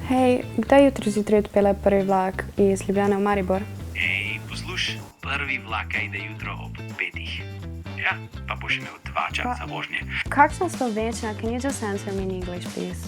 Hej, kdaj jutri zjutraj odpelje prvi vlak iz Ljubljane v Maribor? Hej, posluš, prvi vlak ide jutro ob 5. Ja, pa boš imel 2 časa vožnje. Kakšna slovenščina? Can you just answer me in English, please?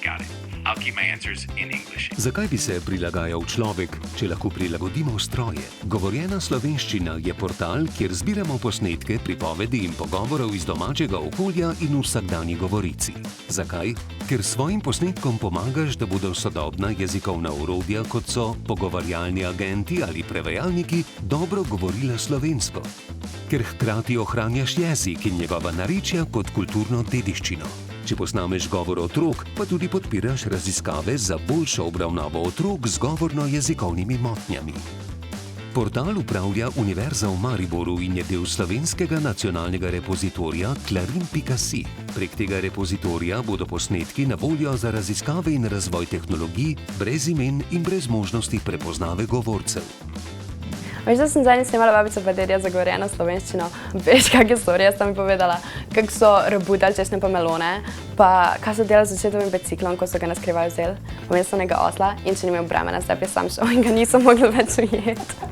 Got it. I'll keep my answers in English. Zakaj bi se prilagajal človek, če lahko prilagodimo stroje? Govorjena slovenščina je portal, kjer zbiramo posnetke, pripovedi in pogovorov iz domačega okolja in vsakdanji govorici. Zakaj? Ker s svojim posnetkom pomagaš, da bodo sodobna jezikovna orodja, kot so pogovarjalni agenti ali prevajalniki, dobro govorila slovensko. Ker hkrati ohranjaš jezik in njegova narečja kot kulturno dediščino. Če posnameš govor otrok, pa tudi podpiraš raziskave za boljšo obravnavo otrok z govorno-jezikovnimi motnjami. Portal upravlja Univerza v Mariboru in je del slovenskega nacionalnega repozitorija Clarin.si. Prek tega repozitorija bodo posnetki na voljo za raziskave in razvoj tehnologij, brez imen in brez možnosti prepoznave govorcev. Veš, da sem zadnjič snemala babico pa dedja za govorjeno slovenščino. Veš, kakšne storije sta mi povedala? Kako so rebutali česne pa melone, pa kaj so delali z očetovim biciklom, ko so ga na skrivaj vzeli, pomesto nekega osla, in če ni imel bremena, zdaj je sam šel in ga niso mogli več ujeti.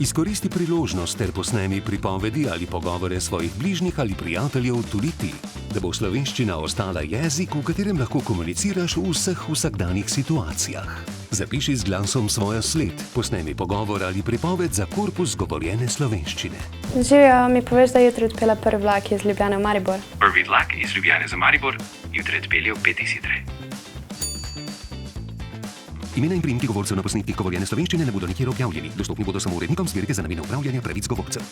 Izkoristi priložnost ter posnemi pripovedi ali pogovore svojih bližnjih ali prijateljev tudi ti, da bo slovenščina ostala jezik, v katerem lahko komuniciraš v vseh vsakdanjih situacijah. Zapiši z glasom svojo sled, posnemi pogovor ali pripoved za korpus govorjene slovenščine. Živijo, mi poveš, da jutri odpelje prvi vlak iz Ljubljane v Maribor? Prvi vlak iz Ljubljane za Maribor jutri odpelje ob 5. zjutraj. Imena in priimki govorcev na posnetkih govorjene slovenščine ne bodo nikjer objavljeni. Dostopni bodo samo urednikom zbirke za namene upravljanja pravic govorcev.